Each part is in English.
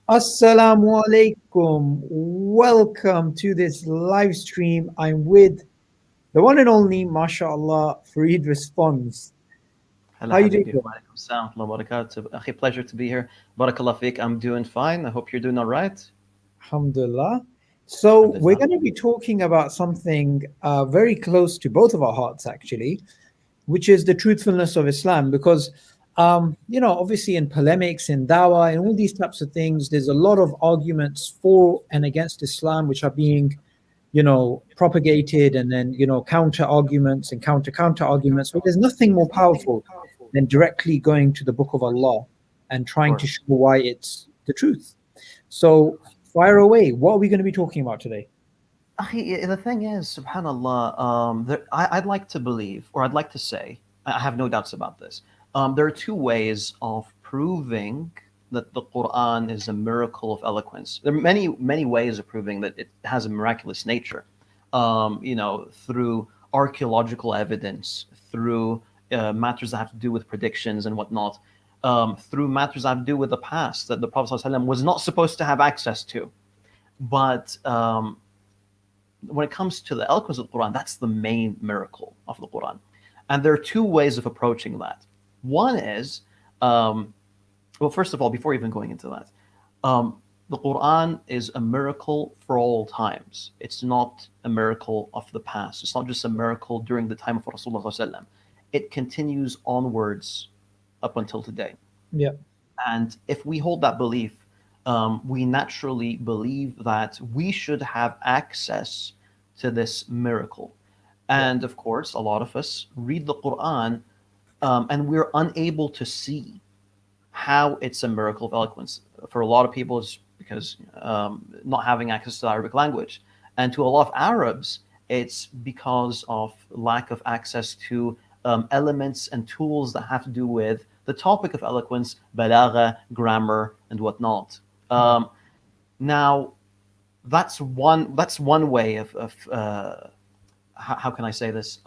Assalamu alaikum. Welcome to this live stream. I'm with the one and only, mashallah, Farid Responds. Hello, How you doing, Habibi. bro? Wa alaikum salam wa barakatuh. Akhi, pleasure to be here. Barakallah fiqh. I'm doing fine. I hope you're doing all right. Alhamdulillah. So, we're Alhamdulillah. going to be talking about something very close to both of our hearts, actually, which is the truthfulness of Islam. Because, obviously, in polemics, in dawah, and all these types of things, there's a lot of arguments for and against Islam, which are being propagated, and then, counter arguments and counter arguments. But there's nothing more powerful than directly going to the book of Allah and Of trying to course. show why it's the truth. So, fire away. What are we going to be talking about today? Akhi, the thing is, subhanAllah, I'd like to believe, or I'd like to say, I have no doubts about this. There are two ways of proving that the Quran is a miracle of eloquence. There are many, many ways of proving that it has a miraculous nature. Through archaeological evidence, through matters that have to do with predictions and whatnot, through matters that have to do with the past that the Prophet ﷺ was not supposed to have access to. But when it comes to the eloquence of the Quran, that's the main miracle of the Quran. And there are two ways of approaching that. One is, um, well, first of all, before even going into that, the Quran is a miracle for all times. It's not a miracle of the past. It's not just a miracle during the time of Rasulullah. It continues onwards up until today. Yeah, And if we hold that belief, we naturally believe that we should have access to this miracle. yeah, And of course, a lot of us read the Quran, and we're unable to see how it's a miracle of eloquence. For a lot of people, it's because not having access to the Arabic language. And to a lot of Arabs, it's because of lack of access to elements and tools that have to do with the topic of eloquence, balagha, grammar, and whatnot. yeah, Um, Now, that's one way of how can I say this?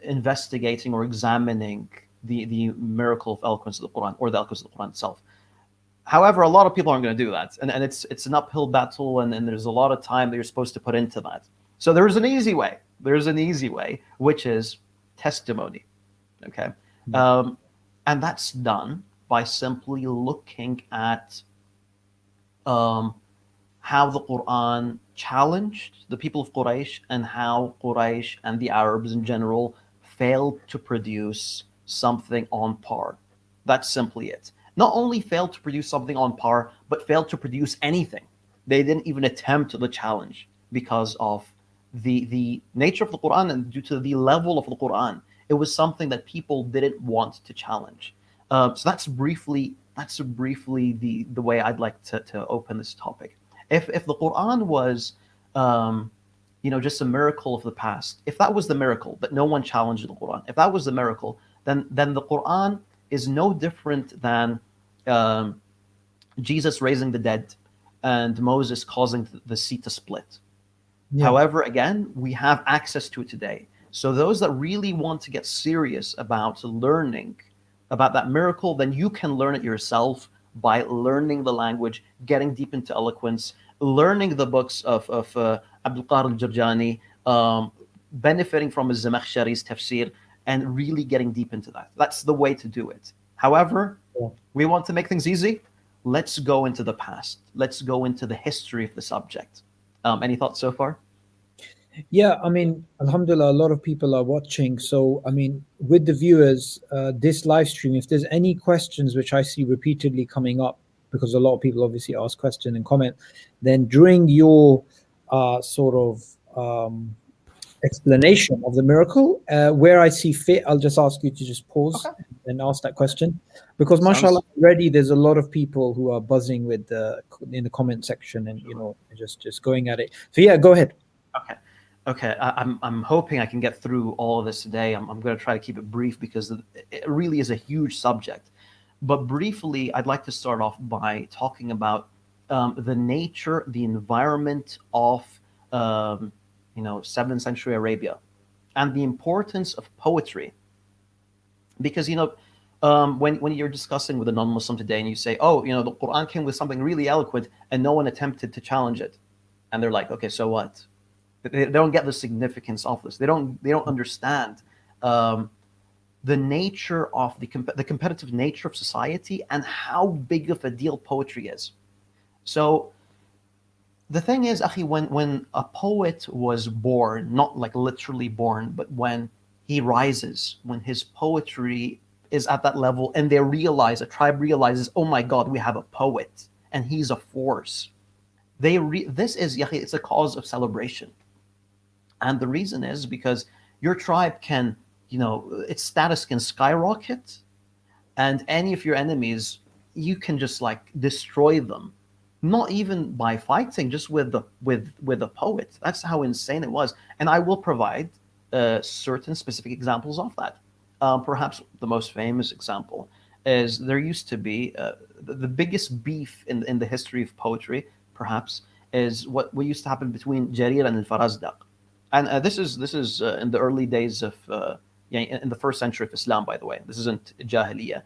Investigating or examining the miracle of eloquence of the Quran or the eloquence of the Quran itself. However, a lot of people aren't going to do that, and it's an uphill battle, and there's a lot of time that you're supposed to put into that. So there's an easy way. There's an easy way, which is testimony. Okay, yeah, um, and that's done by simply looking at um, how the Quran challenged the people of Quraysh and how Quraysh and the Arabs in general failed to produce something on par. That's simply it. Not only failed to produce something on par, but failed to produce anything. They didn't even attempt the challenge because of the nature of the Quran and due to the level of the Quran. It was something that people didn't want to challenge. So that's briefly the way I'd like to open this topic. If the Quran was um, just a miracle of the past, if that was the miracle that no one challenged the Quran, if that was the miracle, then the Quran is no different than um, Jesus raising the dead and Moses causing the sea to split. yeah, However, again, we have access to it today. So those that really want to get serious about learning about that miracle, then you can learn it yourself by learning the language, getting deep into eloquence, learning the books of Abdul Qadir al-Jurjani, benefiting from his Zamakhshari's tafsir, and really getting deep into that. That's the way to do it. However, yeah. we want to make things easy. Let's go into the past. Let's go into the history of the subject. Any thoughts so far? Yeah, I mean, Alhamdulillah, a lot of people are watching. So, I mean, with the viewers, this live stream, if there's any questions which I see repeatedly coming up, because a lot of people obviously ask question and comment, then during your sort of explanation of the miracle, where I see fit, I'll just ask you to just pause Okay. and ask that question, because mashallah, Sounds already there's a lot of people who are buzzing with the in the comment section and just going at it. So yeah, go ahead. okay. Okay, I'm hoping I can get through all of this today. I'm going to try to keep it brief because it really is a huge subject. But briefly, I'd like to start off by talking about the nature, the environment of 7th century Arabia, and the importance of poetry. Because When you're discussing with a non-Muslim today and you say, "Oh, the Quran came with something really eloquent and no one attempted to challenge it," and they're like, "Okay, so what?" They don't get the significance of this. They don't understand um, the nature of the competitive nature of society and how big of a deal poetry is. So the thing is, Akhi, when a poet was born, not like literally born, but when he rises, when his poetry is at that level, and a tribe realizes, oh my God, we have a poet, and he's a force. This is, Yahi, it's a cause of celebration, and the reason is because your tribe can, its status can skyrocket, and any of your enemies, you can just like destroy them, not even by fighting, just with a poet. That's how insane it was. And I will provide certain specific examples of that. Perhaps the most famous example is there used to be the biggest beef in the history of poetry, perhaps, is what used to happen between Jarir and al-Farazdaq. And this is in the early days of yeah, in the first century of Islam, by the way. This isn't Jahiliyyah.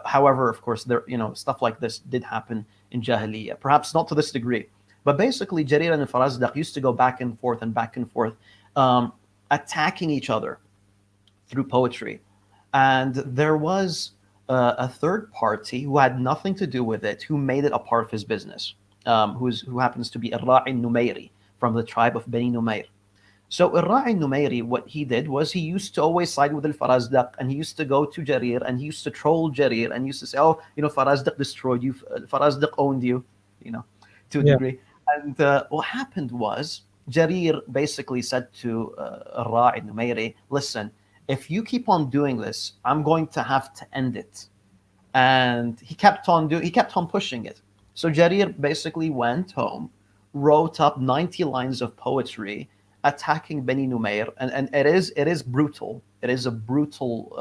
However, of course, there stuff like this did happen in Jahiliyyah, perhaps not to this degree, but basically Jarir and Farazdaq used to go back and forth, attacking each other through poetry, and there was a third party who had nothing to do with it, who made it a part of his business, who happens to be Ar-Ra'i Numayri from the tribe of Bani Numayr. So Ar-Ra'i Numayri, what he did was he used to always side with Al-Farazdaq, and he used to go to Jarir and he used to troll Jarir and used to say, oh, Farazdaq destroyed you, Farazdaq owned you, to a Yeah. degree. And what happened was Jarir basically said to Ar-Ra'i Numayri, listen, if you keep on doing this, I'm going to have to end it. And he kept on pushing it. So Jarir basically went home, wrote up 90 lines of poetry attacking Beni Numayr, and it is brutal. It is a brutal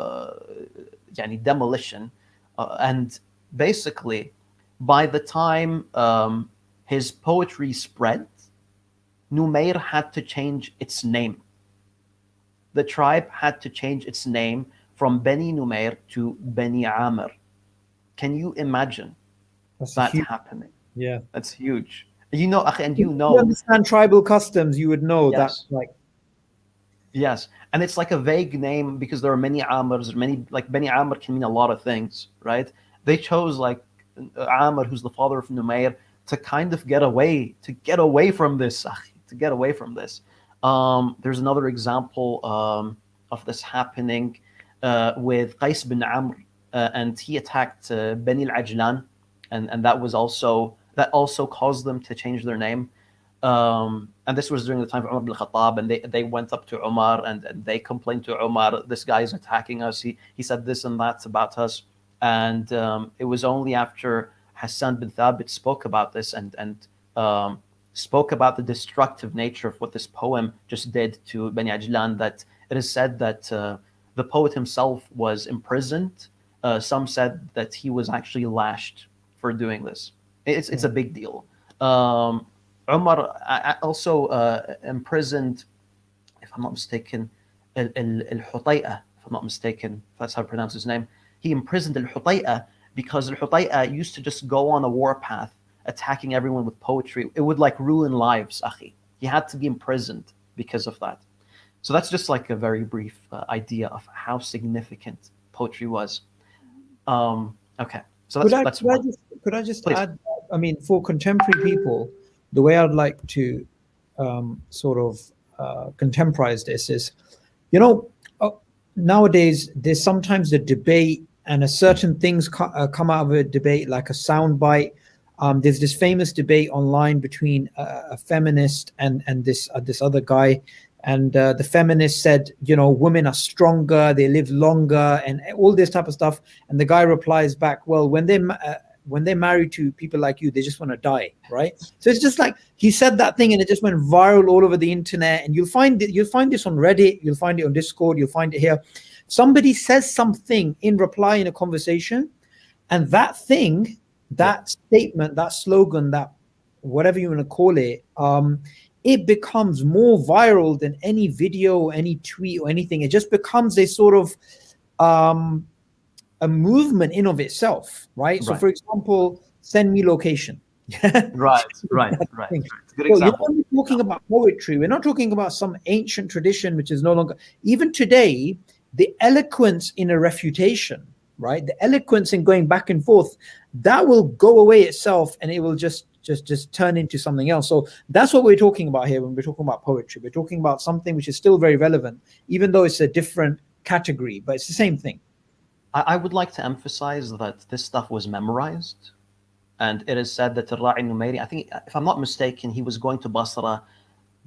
demolition, and basically, by the time his poetry spread, Numayr had to change its name. The tribe had to change its name from Beni Numayr to Beni Amr. Can you imagine That's a that huge. happening? Yeah. That's huge. Akhi, and If you you know, understand tribal customs, you would know that, yes. like, Yes, and it's like a vague name because there are many Amrs, many like Beni Amr can mean a lot of things, right? They chose like Amr, who's the father of Numayr, to kind of get away from this, to get away from this. There's another example of this happening with Qais bin Amr, and he attacked Beni al-Ajlan, and that also caused them to change their name. And this was during the time of Umar bin Khattab, and they went up to Umar and they complained to Umar, this guy is attacking us. He said this and that about us. And it was only after Hassan bin Thabit spoke about this and spoke about the destructive nature of what this poem just did to Bani Ajlan that it is said that the poet himself was imprisoned. Some said that he was actually lashed for doing this. It's yeah. a big deal. Umar also imprisoned, if I'm not mistaken, Al-Hutay'a, if I'm not mistaken, if that's how to pronounce his name. He imprisoned Al-Hutay'a because Al-Hutay'a used to just go on a warpath attacking everyone with poetry. It would like ruin lives, akhi. He had to be imprisoned because of that. So that's just like a very brief idea of how significant poetry was. Okay, so Could I that's could I one. just could I just Please. add? I mean, for contemporary people, the way I'd like to sort of contemporize this is, you know, uh, nowadays there's sometimes a debate and a certain things come out of a debate, like a soundbite. There's this famous debate online between a feminist and this other guy, and the feminist said, women are stronger, they live longer, and all this type of stuff. And the guy replies back, well, when they're married to people like you, they just want to die, right? So it's just like he said that thing, and it just went viral all over the internet. And you'll find this on Reddit, you'll find it on Discord, you'll find it here. Somebody says something in reply in a conversation, and that thing, Yeah. that statement, that slogan, that whatever you want to call it, it becomes more viral than any video or any tweet or anything. It just becomes a sort of a movement in of itself, right? So, Right. for example, send me location. Right. Right. Right. Thing. It's a good So, you know, example. when we're talking about poetry, we're not talking about some ancient tradition which is no longer, even today, the eloquence in a refutation, right? The eloquence in going back and forth, that will go away itself and it will just turn into something else. So that's what we're talking about here when we're talking about poetry. We're talking about something which is still very relevant, even though it's a different category, but it's the same thing. I would like to emphasize that this stuff was memorized, and it is said that Ra'i Numairi, I think, if I'm not mistaken, he was going to Basra.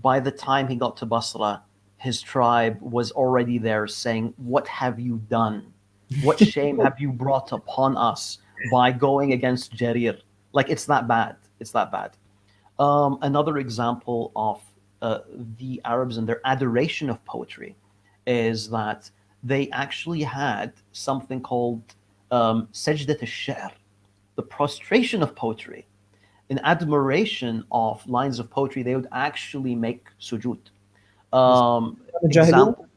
By the time he got to Basra, his tribe was already there saying, "What have you done? What shame have you brought upon us by going against Jarir?" Like, it's that bad. It's that bad. Another example of the Arabs and their adoration of poetry is that they actually had something called sajdat al-sha'r, the prostration of poetry. In admiration of lines of poetry, they would actually make sujood. Jahiliyyah? Example,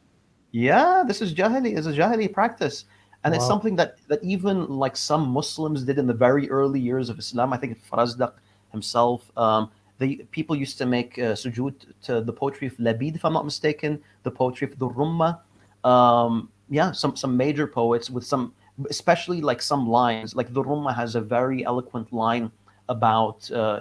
yeah, this is jahili, is a jahili practice. And it's Wow. something that even like some Muslims did in the very early years of Islam. I think Farazdak himself, the people used to make sujood to the poetry of Labid, if I'm not mistaken, the poetry of the Rumma. Yeah, some major poets with some, especially like some lines. Like the Rumma has a very eloquent line about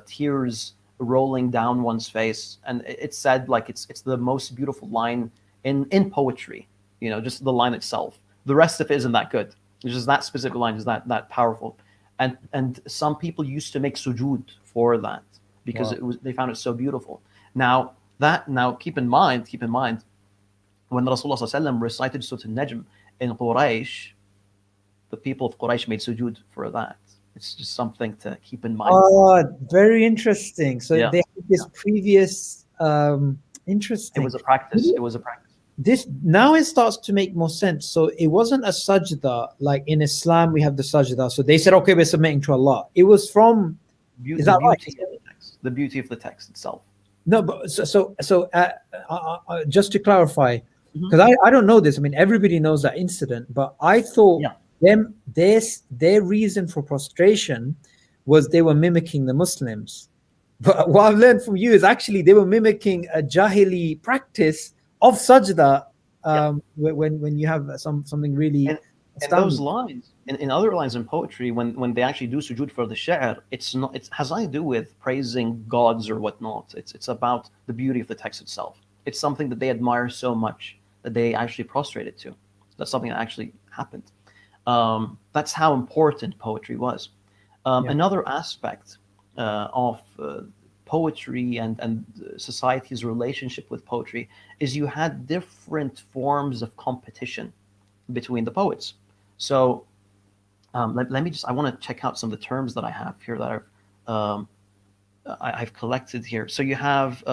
tears rolling down one's face, and it's said like it's the most beautiful line in poetry. You know, just the line itself. The rest of it isn't that good. It's just that specific line is that powerful, and some people used to make sujood for that because Wow. it was they found it so beautiful. Now keep in mind when Rasulullah SAW recited Surah Al-Najm in Quraysh, the people of Quraysh made sujood for that. It's just something to keep in mind. Oh, very interesting. So Yeah, they have this yeah. previous It interesting. was a practice. It was a practice. This now it starts to make more sense. So it wasn't a sajda like in Islam we have the sajda. So they said, okay, we're submitting to Allah. It was from, is The that right? beauty of the text. The beauty of the text itself. No, but just to clarify, Mhm. because I don't know this. I mean, everybody knows that incident, but I thought Yeah. their reason for prostration was they were mimicking the Muslims. But what I've learned from you is actually they were mimicking a Jahili practice of sajda Yeah. when you have something really And those astounding. lines, in other lines in poetry, when they actually do sujood for the sha'r, it's not, it has nothing to do with praising gods or whatnot. It's about the beauty of the text itself. It's something that they admire so much that they actually prostrated to. That's something that actually happened. That's how important poetry was. Yeah, Another aspect of poetry and society's relationship with poetry is you had different forms of competition between the poets. So let me just, I want to check out some of the terms that I have here that um, I've collected here. So you have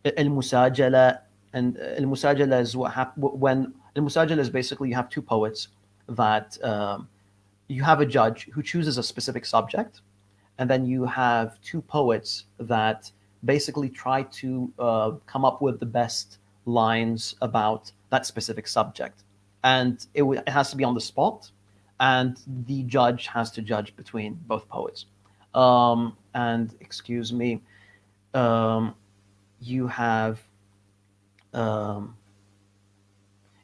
al-musajala, and al-musajala is when al-musajala is basically you have two poets that you have a judge who chooses a specific subject, and then you have two poets that basically try to come up with the best lines about that specific subject, and it has to be on the spot, and the judge has to judge between both poets. And excuse me, um, you have um,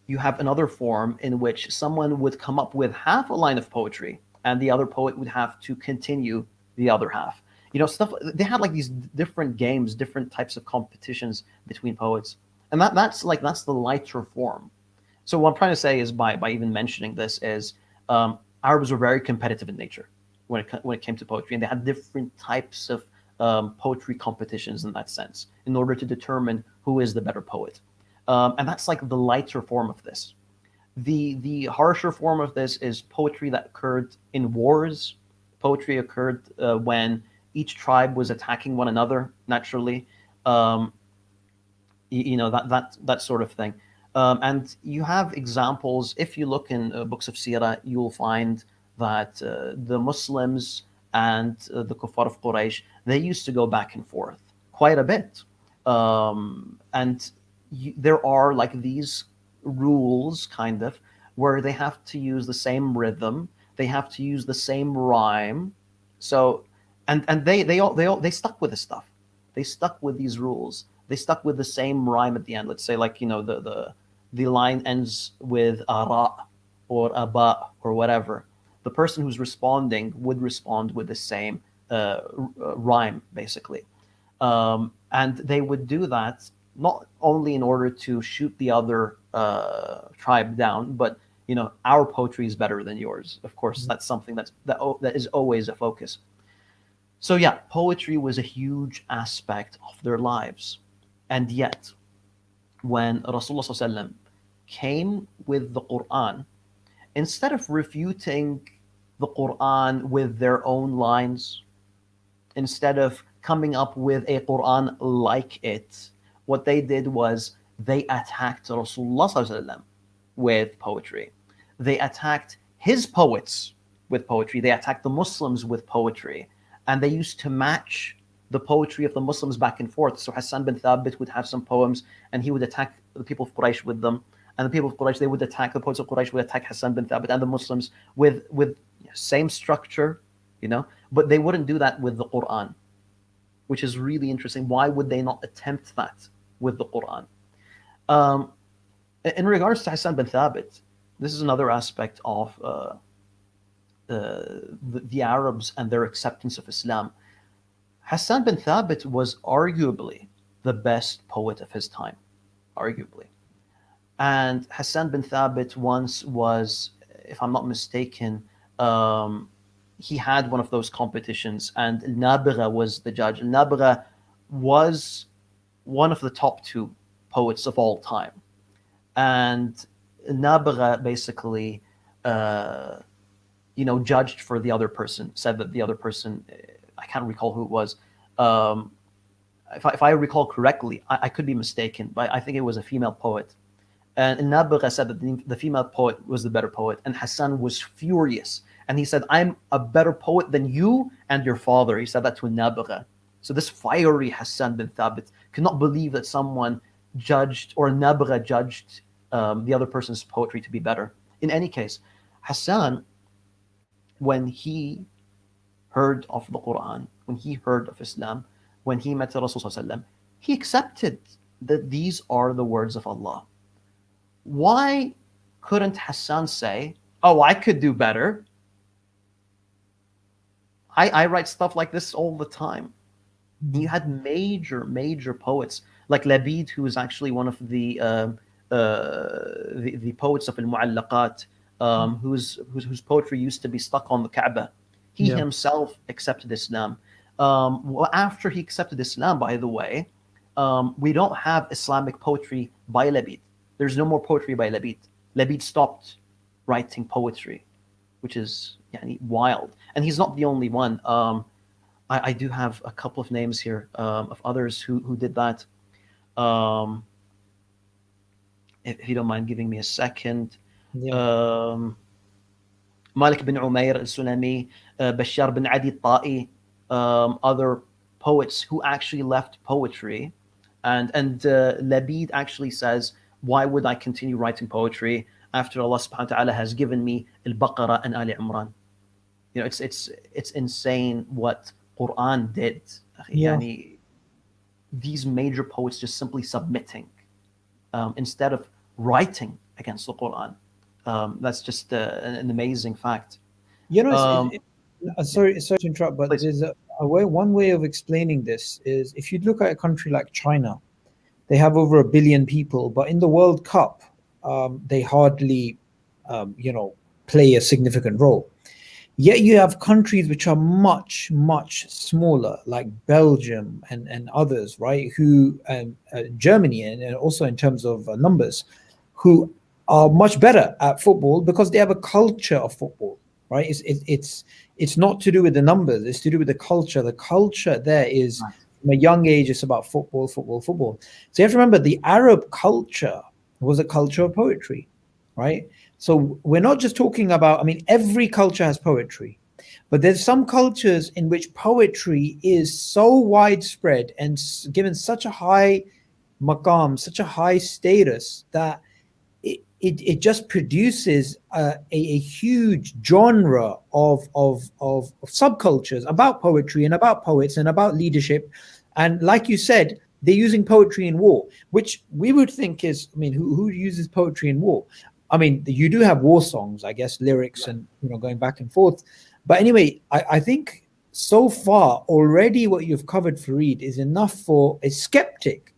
you have another form in which someone would come up with half a line of poetry and the other poet would have to continue the other half. You know, stuff they had like these different games, different types of competitions between poets. And that's the lighter form. So what I'm trying to say is by even mentioning this is Arabs were very competitive in nature when it came to poetry, and they had different types of poetry competitions in that sense in order to determine who is the better poet. And that's like the lighter form of this. The harsher form of this is poetry that occurred in wars. Poetry occurred when each tribe was attacking one another naturally. Um, you know that sort of thing. And you have examples. If you look in books of Sirah, you will find that the Muslims and the Kuffar of Quraysh, they used to go back and forth quite a bit. And there are like these rules, kind of, where they have to use the same rhythm, they have to use the same rhyme. So, and they stuck with this stuff. They stuck with these rules. They stuck with the same rhyme at the end. Let's say, like, the line ends with a ra or a ba or whatever. The person who's responding would respond with the same rhyme, basically. And they would do that not only in order to shoot the other tribe down, but our poetry is better than yours. Of course, that's something that is always a focus. So yeah, poetry was a huge aspect of their lives, and yet when Rasulullah SAW came with the Quran, instead of refuting the Quran with their own lines, instead of coming up with a Quran like it, what they did was they attacked Rasulullah with poetry. They attacked his poets with poetry. They attacked the Muslims with poetry. And they used to match the poetry of the Muslims back and forth. So Hassan bin Thabit would have some poems and he would attack the people of Quraysh with them. And the people of Quraysh, they would attack, the poets of Quraysh would attack Hassan bin Thabit and the Muslims with same structure, but they wouldn't do that with the Quran, which is really interesting. Why would they not attempt that with the Quran? Um, in regards to Hassan bin Thabit, this is another aspect of the Arabs and their acceptance of Islam. Hassan bin Thabit was arguably the best poet of his time, arguably. And Hassan bin Thabit once was, if I'm not mistaken, he had one of those competitions, and Nabigha was the judge. Nabigha was one of the top two poets of all time. And Nabigha basically, judged for the other person, said that the other person, I can't recall who it was. If I recall correctly, I could be mistaken, but I think it was a female poet. And Nabigha said that the female poet was the better poet, and Hassan was furious. And he said, I'm a better poet than you and your father. He said that to Nabigha. So this fiery Hassan bin Thabit could not believe that someone judged, or Nabigha judged the other person's poetry to be better. In any case, Hassan, when he heard of the Quran, when he heard of Islam, when he met Rasulullah, he accepted that these are the words of Allah. Why couldn't Hassan say, oh, I could do better? I write stuff like this all the time. You had major poets like Labid, who is actually one of the poets of Al-Mu'allaqat, whose poetry used to be stuck on the Kaaba. He Yeah. himself accepted Islam. After he accepted Islam, by the way, we don't have Islamic poetry by Labid. There's no more poetry by Labid. Labid stopped writing poetry, which is wild. And he's not the only one. I do have a couple of names here of others who did that. If you don't mind giving me a second. Yeah. Malik bin Umair al-Sulami, Bashar bin Adi al-Ta'i, other poets who actually left poetry. And Labid actually says, why would I continue writing poetry after Allah subhanahu wa ta'ala has given me Al-Baqarah and Ali Imran? It's insane what Quran did. Yeah. These major poets just simply submitting instead of writing against the Quran. That's just an amazing fact. Sorry to interrupt, but Please. there's one way of explaining this is if you look at a country like China, they have over 1 billion people, but in the World Cup, they hardly, play a significant role. Yet you have countries which are much smaller, like Belgium and others, right? Who Germany and also in terms of numbers, who are much better at football because they have a culture of football, right? It's not to do with the numbers; it's to do with the culture. The culture there is Right. from a young age. It's about football. So you have to remember the Arab culture was a culture of poetry, right? So we're not just talking about, I mean, every culture has poetry, but there's some cultures in which poetry is so widespread and given such a high maqam, such a high status that it just produces a huge genre of subcultures about poetry and about poets and about leadership. And like you said, they're using poetry in war, which we would think is, I mean, who uses poetry in war? I mean, you do have war songs, I guess, lyrics and, going back and forth. But anyway, I think so far already what you've covered, Farid, is enough for a skeptic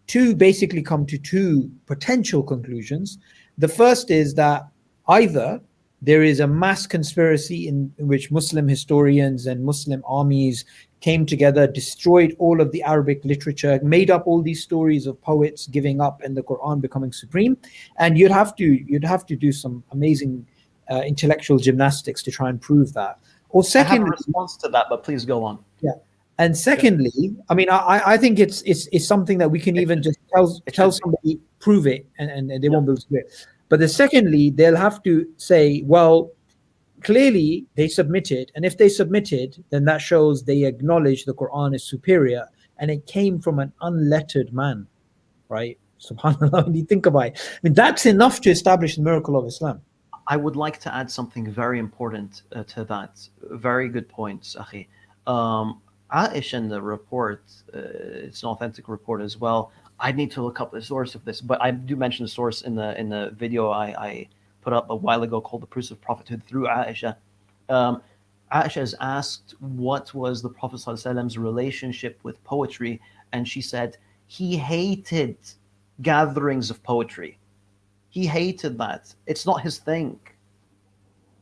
to basically come to two potential conclusions. The first is that either there is a mass conspiracy in which Muslim historians and Muslim armies came together, destroyed all of the Arabic literature, made up all these stories of poets giving up and the Quran becoming supreme, and you'd have to do some amazing intellectual gymnastics to try and prove that. Or I have a secondly, response to that, but please go on. yeah. And secondly, I mean, I think it's something that we can even just tell somebody, prove it, and they won't be able to do it. But the secondly, they'll have to say, well, clearly they submitted, and if they submitted, then that shows they acknowledge the Quran is superior, and it came from an unlettered man, right? Subhanallah, when you think about it, I mean, that's enough to establish the miracle of Islam. I would like to add something very important to that. Very good points, Akhi. Aish in the report, it's an authentic report as well. I need to look up the source of this, but I do mention the source in the video I put up a while ago called "The Proofs of Prophethood" through Aisha. Aisha is asked what was the Prophet ﷺ's relationship with poetry, and she said he hated gatherings of poetry. He hated that. It's not his thing.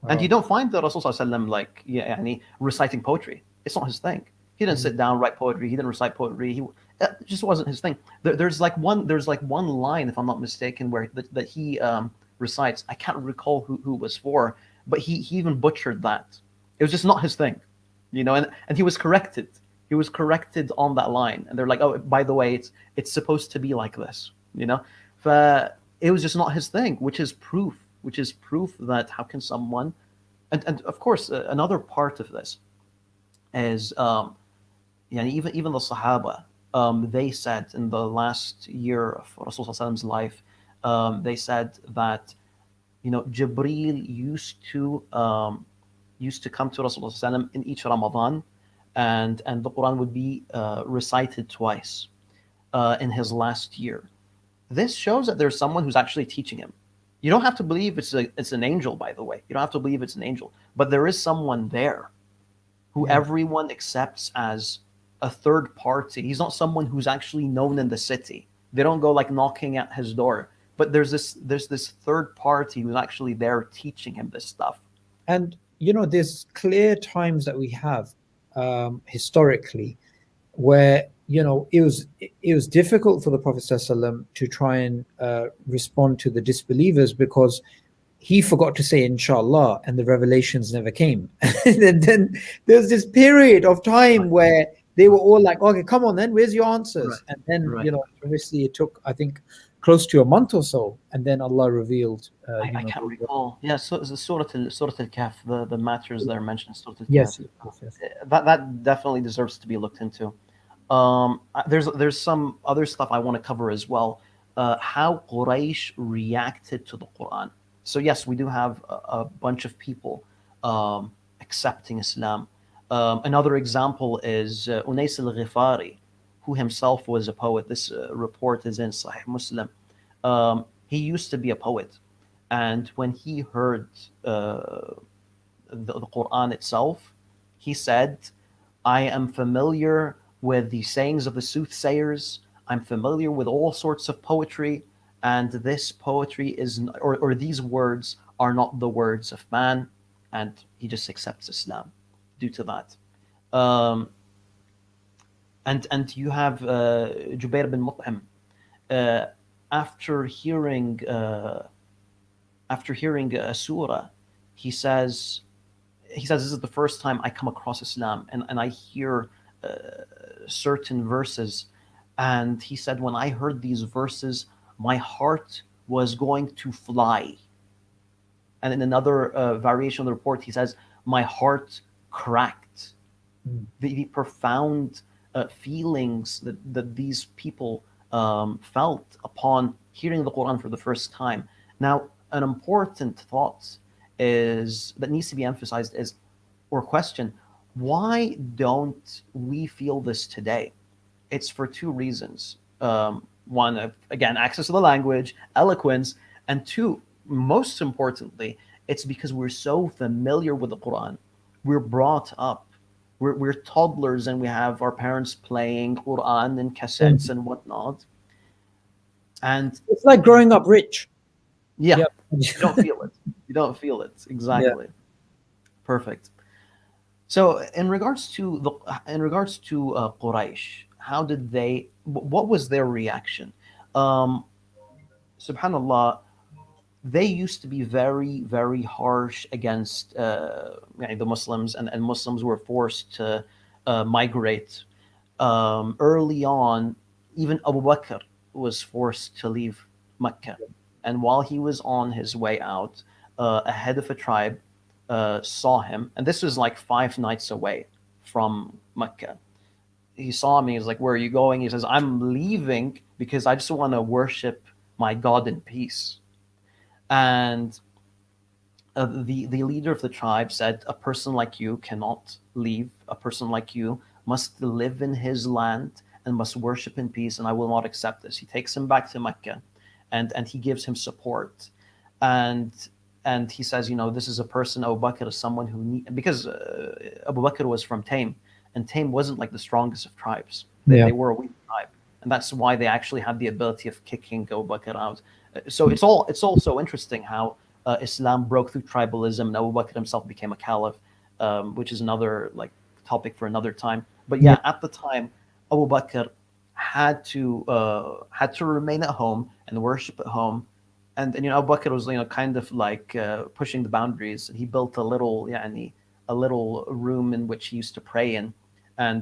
And you don't find the Rasul ﷺ like reciting poetry. It's not his thing. He didn't sit down write poetry. He didn't recite poetry. It just wasn't his thing. There's like one line, if I'm not mistaken, where that he recites. I can't recall who it was for, but he even butchered that. It was just not his thing, and he was corrected. He was corrected on that line, and they're like, oh, by the way, it's supposed to be like this, But it was just not his thing, which is proof that how can someone, and of course another part of this is even the Sahaba, they said in the last year of Rasulullah's life, they said that Jibreel used to come to Rasulullah in each Ramadan, and the Quran would be recited twice in his last year. This shows that there's someone who's actually teaching him. You don't have to believe it's an angel, by the way. You don't have to believe it's an angel, but there is someone there who everyone accepts as a third party. He's not someone who's actually known in the city. They don't go like knocking at his door, but there's this third party who's actually there teaching him this stuff. And there's clear times that we have historically where it was difficult for the Prophet ﷺ to try and respond to the disbelievers because he forgot to say inshallah and the revelations never came. And then there's this period of time where they were all like, okay, come on then, where's your answers? And then obviously it took, I think, close to a month or so, and then Allah revealed. I can't recall. Yeah, so it's the Surah Al-Kahf, the matters that are mentioned in Surah Al-Kahf. Yes. That definitely deserves to be looked into. There's some other stuff I want to cover as well. How Quraysh reacted to the Quran. So yes, we do have a bunch of people accepting Islam. Another example is Unais al-Ghifari, who himself was a poet. This report is in Sahih Muslim. He used to be a poet, and when he heard the Quran itself, he said, I am familiar with the sayings of the soothsayers. I'm familiar with all sorts of poetry, and this poetry is, or these words are not the words of man, and he just accepts Islam due to that. And you have Jubair bin Mut'im, after hearing a surah, he says this is the first time I come across Islam, and I hear certain verses, and he said, when I heard these verses, my heart was going to fly. And in another variation of the report, he says, my heart cracked. The profound feelings that these people felt upon hearing the Quran for the first time. Now, an important thought is that needs to be emphasized is or question, why don't we feel this today? It's for two reasons. One, again, access to the language, eloquence, and two, most importantly, it's because we're so familiar with the Quran. We're brought up. We're toddlers and we have our parents playing Quran and cassettes Mm. and whatnot. And It's like growing up rich. yeah, Yep. you don't feel it. You don't feel it. Yeah. Exactly. Perfect. So in regards to Quraysh, how did they? What was their reaction? Um, Subhanallah, they used to be very very harsh against the Muslims, and Muslims were forced to migrate. Early on, even Abu Bakr was forced to leave Mecca, and while he was on his way out, a head of a tribe saw him, and this was like 5 nights away from Mecca. He saw me. He's like, "Where are you going?" He says, "I'm leaving because I just want to worship my God in peace." And the leader of the tribe said, "A person like you cannot leave. A person like you must live in his land and must worship in peace, and I will not accept this." He takes him back to Mecca, and he gives him support, and and he says, this is a person. Abu Bakr is someone who because Abu Bakr was from Taim, and Taim wasn't like the strongest of tribes. They Yeah. were a weak tribe, and that's why they actually had the ability of kicking Abu Bakr out. So it's all so interesting how Islam broke through tribalism, and Abu Bakr himself became a caliph, which is another like topic for another time. But Yeah. yeah, at the time, Abu Bakr had to remain at home and worship at home, and Abu Bakr was kind of like pushing the boundaries. He built a little room in which he used to pray in, and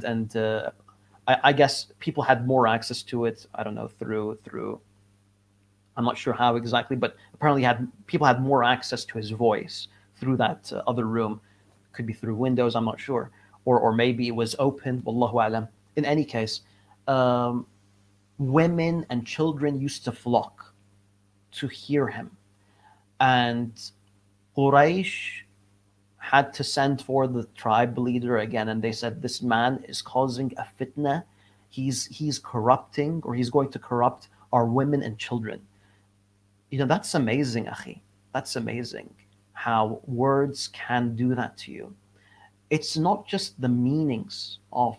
I guess people had more access to it. I don't know through I'm not sure how exactly, but apparently had people had more access to his voice through that other room. Could be through windows. I'm not sure, or maybe it was open. Wallahu alam. In any case, um, women and children used to flock to hear him, and Quraysh had to send for the tribe leader again, and they said, "This man is causing a fitna. He's corrupting, or he's going to corrupt our women and children." That's amazing, Akhi. That's amazing how words can do that to you. It's not just the meanings of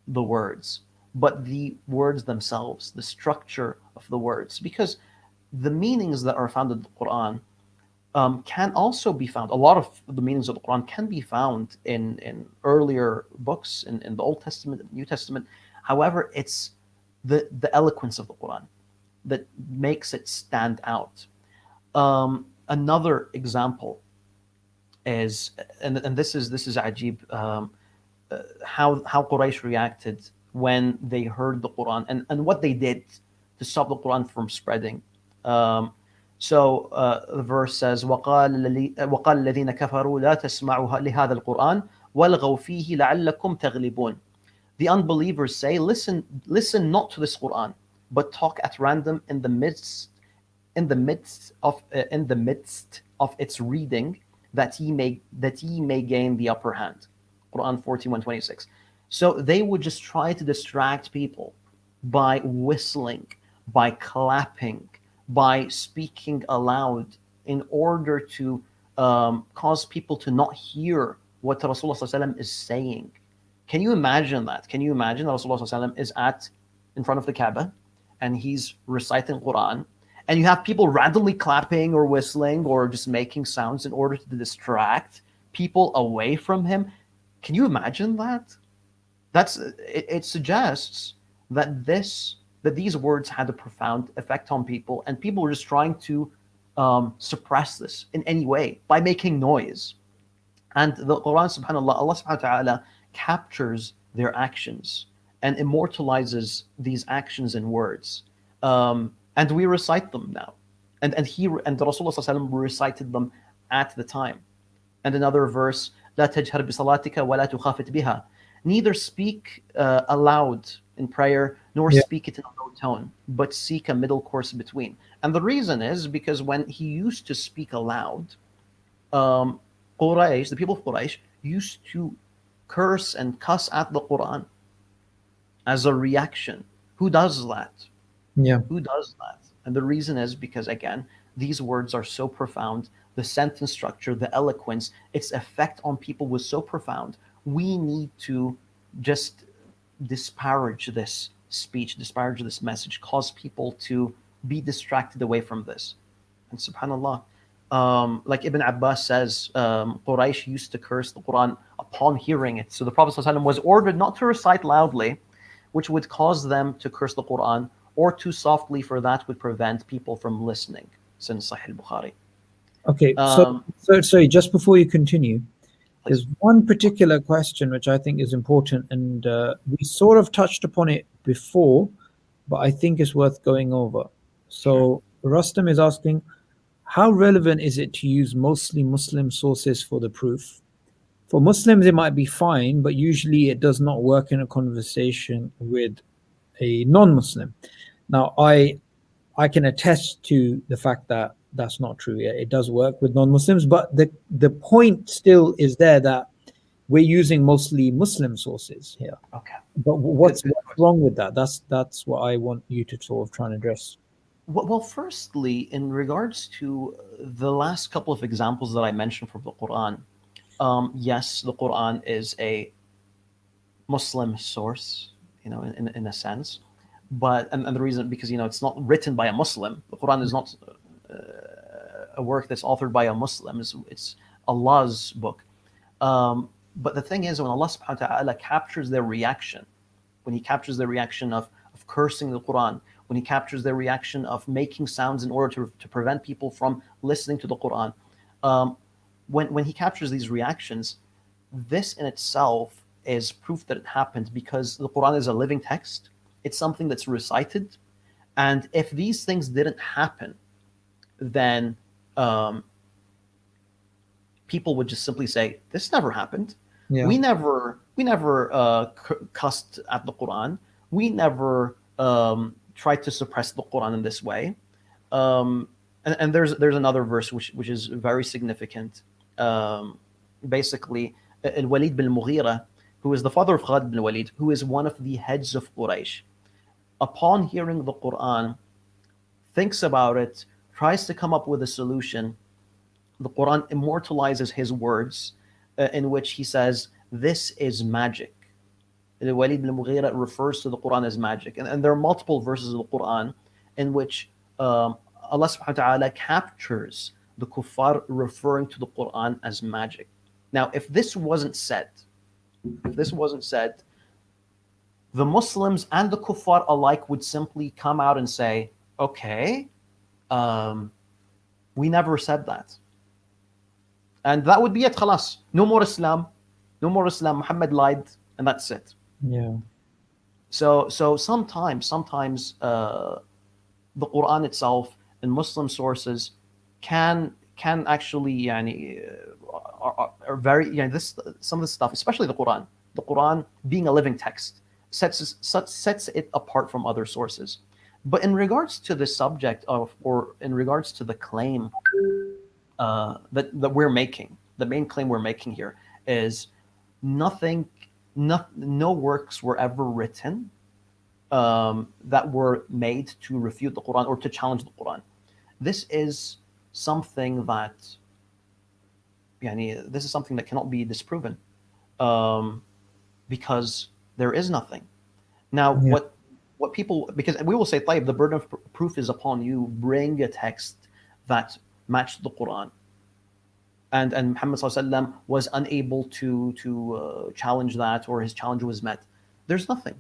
the words, but the words themselves, the structure of the words. Because the meanings that are found in the Quran can also be found, a lot of the meanings of the Quran can be found in earlier books, in the Old Testament, New Testament. However, it's the eloquence of the Quran that makes it stand out. Another example is, and this is ajib, how Quraysh reacted when they heard the Quran, and what they did to stop the Quran from spreading. Um, the verse says, وقال الذين كفروا لا تسمعوا لهذا القرآن والغوا فيه لعلكم تغلبون. The unbelievers say, listen not to this Quran, but talk at random in the midst of its reading, that ye may gain the upper hand. Quran 41:26. So they would just try to distract people by whistling, by clapping, by speaking aloud, in order to cause people to not hear what Rasulullah ﷺ is saying. Can you imagine that? Can you imagine that Rasulullah ﷺ is in front of the Kaaba, and he's reciting Quran, and you have people randomly clapping or whistling or just making sounds in order to distract people away from him? Can you imagine that? It suggests that these words had a profound effect on people, and people were just trying to suppress this in any way by making noise. And the Quran, subhanAllah, Allah subhanahu wa ta'ala captures their actions and immortalizes these actions in words. And we recite them now. And the Rasulullah ﷺ recited them at the time. And another verse, لا تجهر بصلاتك ولا تخافت بها. Neither speak aloud in prayer, nor Yeah. speak it in a low tone, but seek a middle course between. And the reason is because when he used to speak aloud, um, Quraysh, the people of Quraysh, used to curse and cuss at the Quran as a reaction. Who does that? Yeah. Who does that? And the reason is because, again, these words are so profound. The sentence structure, the eloquence, its effect on people was so profound. We need to just disparage this speech, disparage this message, cause people to be distracted away from this. And subhanAllah, like Ibn Abbas says, Quraysh used to curse the Quran upon hearing it. So the Prophet ﷺ was ordered not to recite loudly, which would cause them to curse the Quran, or too softly, for that would prevent people from listening. It's in Sahih Bukhari. Okay. Um, So sorry, just before you continue, please. there's one particular question which I think is important, and we sort of touched upon it before, but I think it's worth going over. Sure. So Rustam is asking, how relevant is it to use mostly Muslim sources for the proof? For Muslims, it might be fine, but usually it does not work in a conversation with a non-Muslim. Now, I can attest to the fact that that's not true. Yeah, it does work with non-Muslims, but the point still is there that we're using mostly Muslim sources here. Okay. But what's wrong with that? That's what I want you to sort of try and address. Well, firstly, in regards to the last couple of examples that I mentioned from the Quran, yes, the Quran is a Muslim source, in a sense, but and the reason, because it's not written by a Muslim. The Quran is not a work that's authored by a Muslim. It's Allah's book. But the thing is, when Allah subhanahu wa ta'ala captures their reaction, when he captures their reaction of cursing the Quran, when he captures their reaction of making sounds in order to prevent people from listening to the Quran, when he captures these reactions, this in itself is proof that it happened, because the Quran is a living text. It's something that's recited. And if these things didn't happen, then people would just simply say, "This never happened. Yeah. We never cussed at the Quran. We never tried to suppress the Quran in this way." And there's another verse which is very significant. Basically, Al-Walid bin Mughira, who is the father of Khalid bin Walid, who is one of the heads of Quraysh, upon hearing the Quran, thinks about it, tries to come up with a solution. The Quran immortalizes his words, in which he says, "This is magic." Al-Walid bin Mughira refers to the Quran as magic. And there are multiple verses of the Quran in which Allah subhanahu wa ta'ala captures the kuffar referring to the Quran as magic. Now, if this wasn't said, the Muslims and the kuffar alike would simply come out and say, "Okay, we never said that." And that would be it, khalas. No more Islam. No more Islam. Muhammad lied, and that's it. Yeah. So sometimes the Quran itself and Muslim sources can actually are very, this, some of the stuff, especially the Quran being a living text, sets it apart from other sources. But in regards to the subject of, or in regards to the claim that we're making, the main claim we're making here is no works were ever written that were made to refute the Quran or to challenge the Quran. This is something that cannot be disproven, because there is nothing. Now, Yeah. what people, because we will say, "Tayyib, the burden of proof is upon you. Bring a text that matched the Quran." And Muhammad ﷺ was unable to challenge that, or his challenge was met. There's nothing.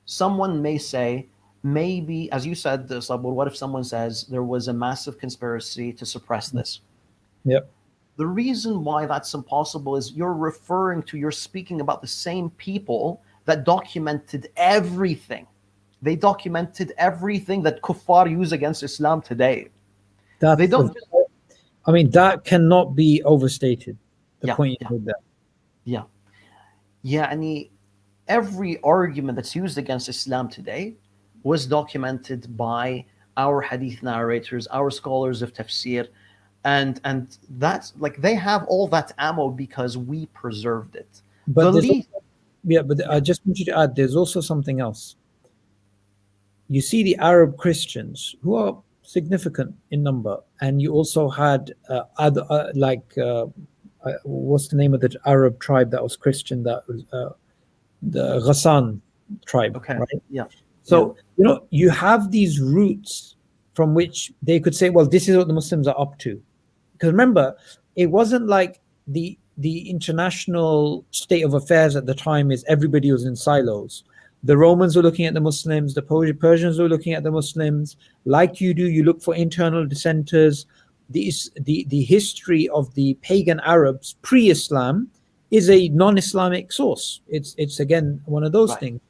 Someone may say, maybe, as you said, Sabur, what if someone says there was a massive conspiracy to suppress this? Yep. The reason why that's impossible is you're speaking about the same people that documented everything. They documented everything that kuffar use against Islam today. They don't. I mean, that cannot be overstated. The point you made there. Yeah. And every argument that's used against Islam today, was documented by our hadith narrators, our scholars of tafsir, and that's like they have all that ammo because we preserved it. The But there's least, also, yeah, but yeah, I just want you to add, there's also something else. You see the Arab Christians who are significant in number, and you also had other what's the name of the Arab tribe that was Christian, that was the Ghassan tribe, okay, right? yeah, yeah, So, you have these roots from which they could say, well, this is what the Muslims are up to. Because remember, it wasn't like the international state of affairs at the time is everybody was in silos. The Romans were looking at the Muslims, the Persians were looking at the Muslims. Like you do, you look for internal dissenters. The history of the pagan Arabs pre-Islam is a non-Islamic source. It's again one of those right, things.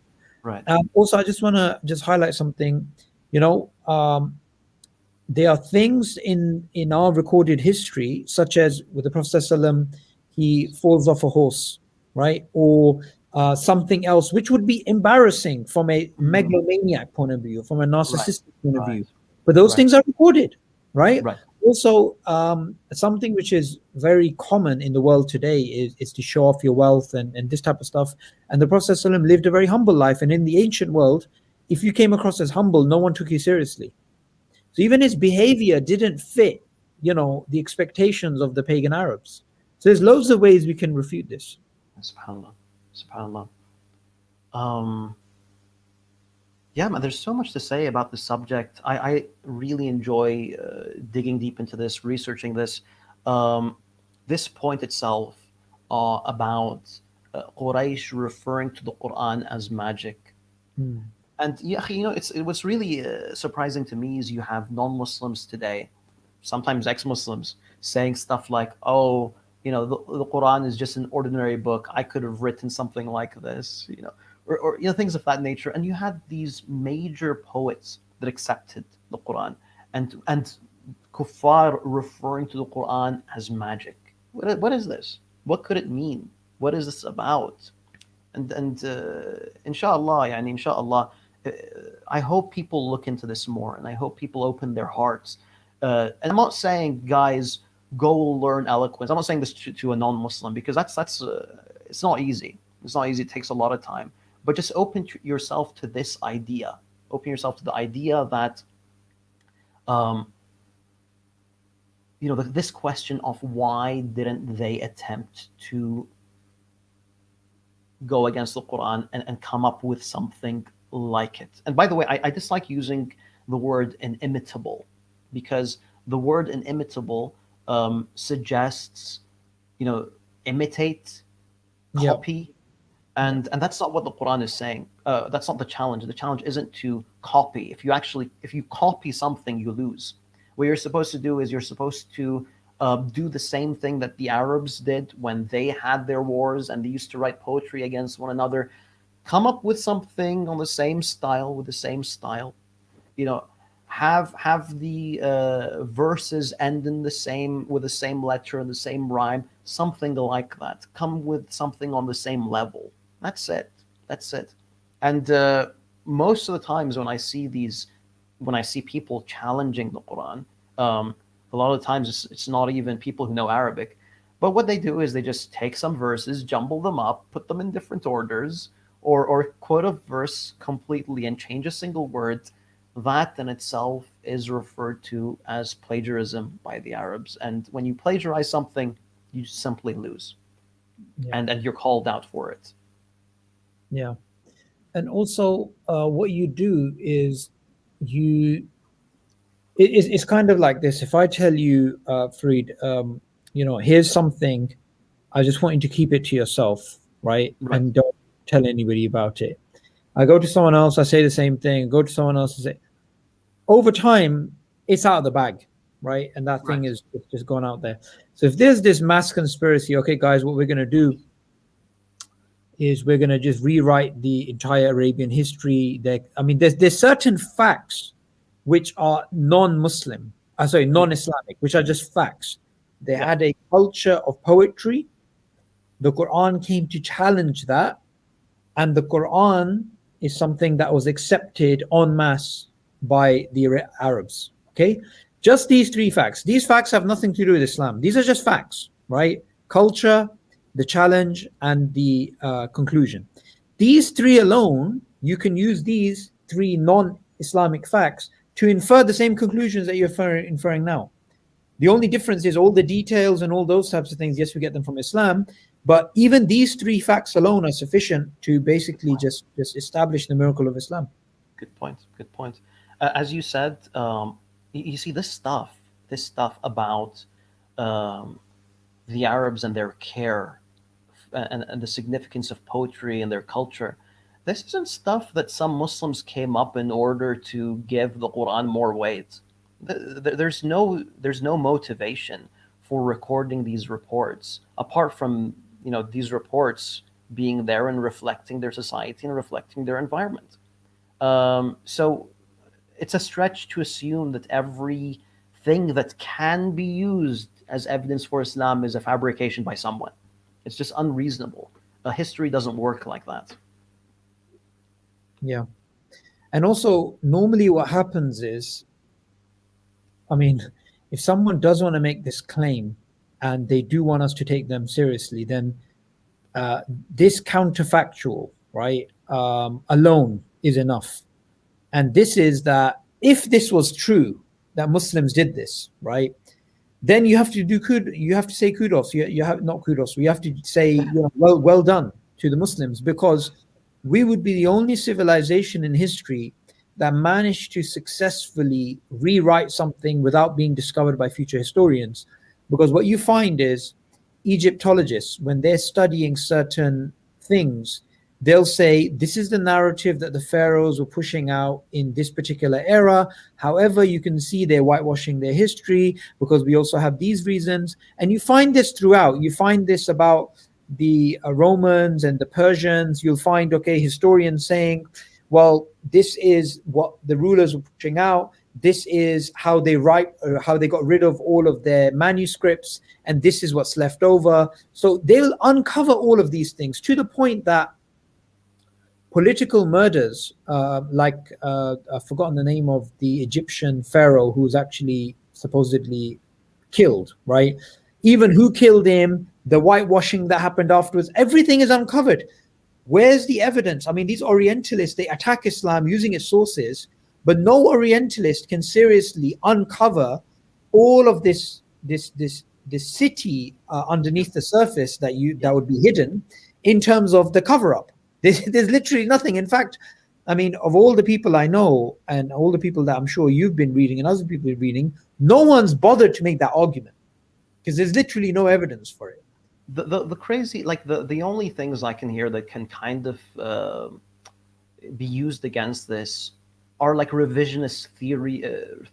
right, Also, I just want to just highlight something. You know, there are things in our recorded history, such as with the Prophet ﷺ, he falls off a horse, right? Or something else, which would be embarrassing from a mm, megalomaniac point of view, from a right, narcissistic point of right, view. But those right, things are recorded, right? right, Also, something which is very common in the world today is to show off your wealth and this type of stuff. And the Prophet ﷺ lived a very humble life. And in the ancient world, if you came across as humble, no one took you seriously. So even his behavior didn't fit, the expectations of the pagan Arabs. So there's loads of ways we can refute this. subhanallah, subhanallah. Um, yeah, man, there's so much to say about this subject. I really enjoy digging deep into this, researching this. Um, this point itself about Quraysh referring to the Quran as magic. Hmm. And yeah, what's really surprising to me is you have non-Muslims today, sometimes ex-Muslims, saying stuff like, "Oh, the Quran is just an ordinary book. I could have written something like this," or things of that nature. And you had these major poets that accepted the Quran, and kuffar referring to the Quran as magic. What is this? What could it mean? What is this about? And inshallah, yani inshallah, uh, I hope people look into this more, and I hope people open their hearts. And I'm not saying, guys, go learn eloquence. I'm not saying this to a non-Muslim, because that's it's not easy. It's not easy. It takes a lot of time. But just open yourself to this idea. Open yourself to the idea that um, this question of why didn't they attempt to go against the Quran and come up with something like it. And by the way, I dislike using the word inimitable, because the word inimitable suggests, you know, imitate, Yeah, copy, yeah, and that's not what the Quran is saying. That's not the challenge. The challenge isn't to copy. If you copy something, you lose. What you're supposed to do is you're supposed to do the same thing that the Arabs did when they had their wars and they used to write poetry against one another. Come up with something on the same style with the same style. You know, have the verses end in the same with the same letter and the same rhyme, something like that. Come with something on the same level. That's it. That's it. And most of the times when I see people challenging the Quran, a lot of times it's not even people who know Arabic, but what they do is they just take some verses, jumble them up, put them in different orders, or quote a verse completely and change a single word. That in itself is referred to as plagiarism by the Arabs. And when you plagiarize something, you simply lose, yeah, and you're called out for it. yeah. And also, what you do is you it's kind of like this. If I tell you, Farid, here's something, I just want you to keep it to yourself, right? Right. And don't tell anybody about it. I go to someone else, I say the same thing. Go to someone else and say, over time, it's out of the bag, right? And that thing Right. is just gone out there. So if there's this mass conspiracy, okay, guys, what we're going to do is we're going to just rewrite the entire Arabian history. I mean, there's certain facts which are non-Muslim, sorry, non-Islamic, which are just facts. They Yeah. had a culture of poetry. The Quran came to challenge that, and the Quran is something that was accepted en masse by the Arabs. Okay, just these three facts. These facts have nothing to do with Islam. These are just facts, right? Culture, the challenge, and the conclusion. These three alone, you can use these three non-Islamic facts to infer the same conclusions that you're inferring now. The only difference is all the details and all those types of things. Yes, we get them from Islam, but even these three facts alone are sufficient to basically just establish the miracle of Islam. Good point. Good point. As you said, you see this stuff about um, the Arabs and their care and the significance of poetry and their culture. This isn't stuff that some Muslims came up in order to give the Quran more weight. There's no motivation for recording these reports apart from these reports being there and reflecting their society and reflecting their environment. So it's a stretch to assume that everything that can be used as evidence for Islam is a fabrication by someone. It's just unreasonable. History doesn't work like that. Yeah. And also, normally what happens is, I mean, if someone does want to make this claim and they do want us to take them seriously, then this counterfactual, right, alone is enough. And this is that if this was true, that Muslims did this, right, then you have to you have to say kudos. You have not kudos. We have to say, well done to the Muslims, because we would be the only civilization in history that managed to successfully rewrite something without being discovered by future historians. Because what you find is Egyptologists, when they're studying certain things, they'll say this is the narrative that the pharaohs were pushing out in this particular era. However, you can see they're whitewashing their history because we also have these reasons. And you find this throughout. You find this about the Romans and the Persians. You'll find, okay, historians saying, well, this is what the rulers were pushing out. This is how they write, or how they got rid of all of their manuscripts, and this is what's left over. So they'll uncover all of these things to the point that political murders, I've forgotten the name of the Egyptian pharaoh who was actually supposedly killed, right? Even who killed him, the whitewashing that happened afterwards, everything is uncovered. Where's the evidence? I mean, these Orientalists, they attack Islam using its sources, but no Orientalist can seriously uncover all of this city underneath the surface that would be hidden in terms of the cover-up. There's literally nothing. In fact, I mean, of all the people I know and all the people that I'm sure you've been reading and other people are reading, no one's bothered to make that argument because there's literally no evidence for it. The crazy, like the only things I can hear that can kind of be used against this are like revisionist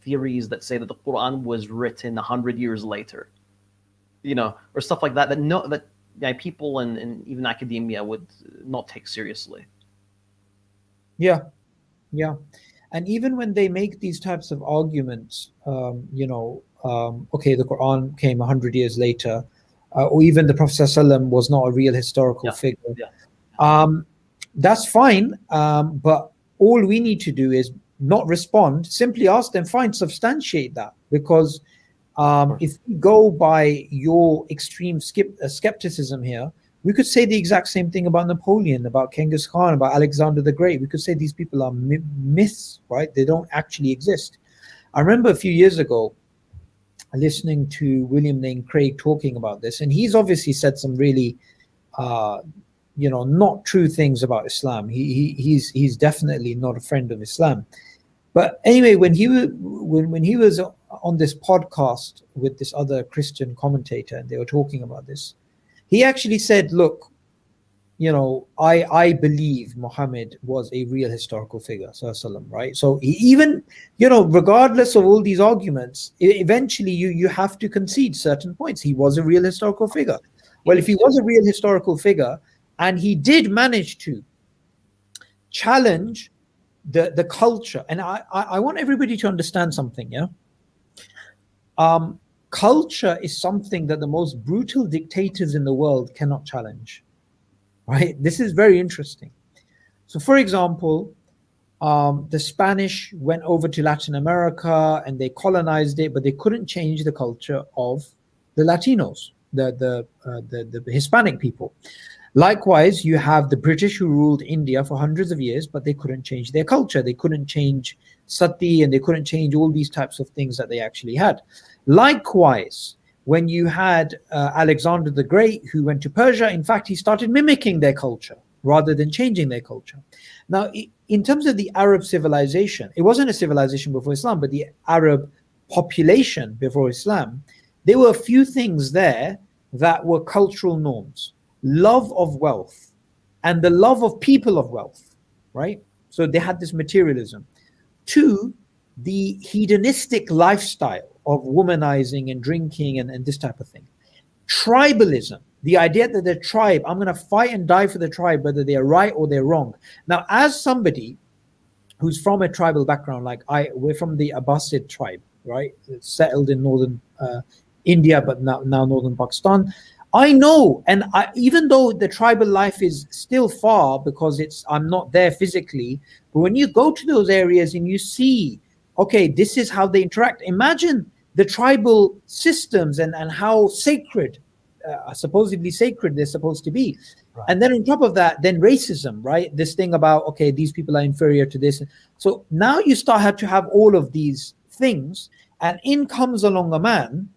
theories that say that the Quran was written 100 years later, or stuff like that. That people and even academia would not take seriously. Yeah, yeah. And even when they make these types of arguments, okay, the Quran came 100 years later, or even the Prophet ﷺ was not a real historical figure. Yeah. That's fine, but all we need to do is not respond, simply ask them, fine, substantiate that. Because if we go by your extreme skepticism here, we could say the exact same thing about Napoleon, about Genghis Khan, about Alexander the Great. We could say these people are myths, right? They don't actually exist. I remember a few years ago listening to William Lane Craig talking about this, and he's obviously said some really not true things about Islam. He's definitely not a friend of Islam. But anyway, when he was on this podcast with this other Christian commentator, and they were talking about this, he actually said, look, I believe Muhammad was a real historical figure, sallallahu, right? So even, regardless of all these arguments, eventually you have to concede certain points. He was a real historical figure. Well, if he was a real historical figure, and he did manage to challenge the culture, and I want everybody to understand something, culture is something that the most brutal dictators in the world cannot challenge, right? This is very interesting. So, for example, the Spanish went over to Latin America and they colonized it, but they couldn't change the culture of the Latinos, the Hispanic people. Likewise, you have the British who ruled India for hundreds of years, but they couldn't change their culture. They couldn't change sati and they couldn't change all these types of things that they actually had. Likewise, when you had Alexander the Great who went to Persia, in fact, he started mimicking their culture rather than changing their culture. Now, in terms of the Arab civilization, it wasn't a civilization before Islam, but the Arab population before Islam, there were a few things there that were cultural norms. Love of wealth and the love of people of wealth, right? So they had this materialism. Two, the hedonistic lifestyle of womanizing and drinking and this type of thing. Tribalism, the idea that the tribe, I'm going to fight and die for the tribe, whether they're right or they're wrong. Now, as somebody who's from a tribal background, like we're from the Abbasid tribe, right? Settled in northern India, but now northern Pakistan. I know, and even though the tribal life is still far because I'm not there physically, but when you go to those areas and you see, okay, this is how they interact. Imagine the tribal systems and how sacred, supposedly sacred they're supposed to be. Right. And then on top of that, then racism, right? This thing about, okay, these people are inferior to this. So now you start to have all of these things, and in comes along a man,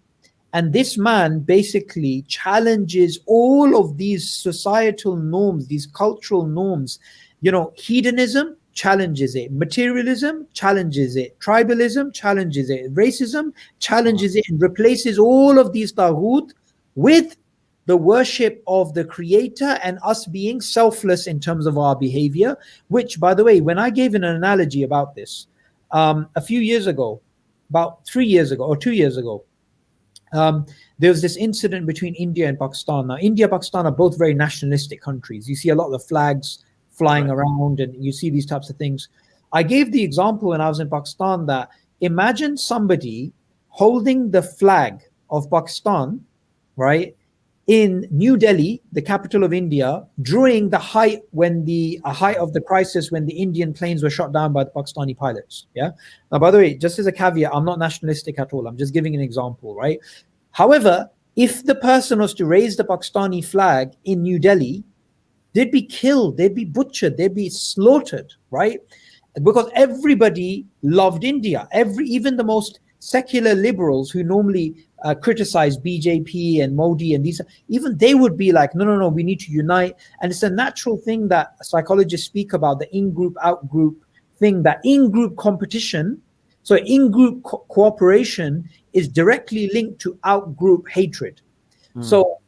and this man basically challenges all of these societal norms, these cultural norms. Hedonism challenges it, materialism challenges it, tribalism challenges it, racism challenges it, and replaces all of these taghut with the worship of the creator and us being selfless in terms of our behavior. Which, by the way, when I gave an analogy about this a few years ago, about 3 years ago or 2 years ago, there was this incident between India and Pakistan. Now, India and Pakistan are both very nationalistic countries. You see a lot of the flags flying around and you see these types of things. I gave the example when I was in Pakistan that imagine somebody holding the flag of Pakistan, right, in New Delhi, the capital of India, during the height of the crisis when the Indian planes were shot down by the Pakistani pilots. Yeah. Now, by the way, just as a caveat, I'm not nationalistic at all. I'm just giving an example, right? However, if the person was to raise the Pakistani flag in New Delhi, they'd be killed, they'd be butchered, they'd be slaughtered, right? Because everybody loved India. Even the most secular liberals who normally criticize BJP and Modi and these, even they would be like, no, we need to unite. And it's a natural thing that psychologists speak about, the in-group, out-group thing, that in-group competition. So in-group cooperation is directly linked to out-group hatred. So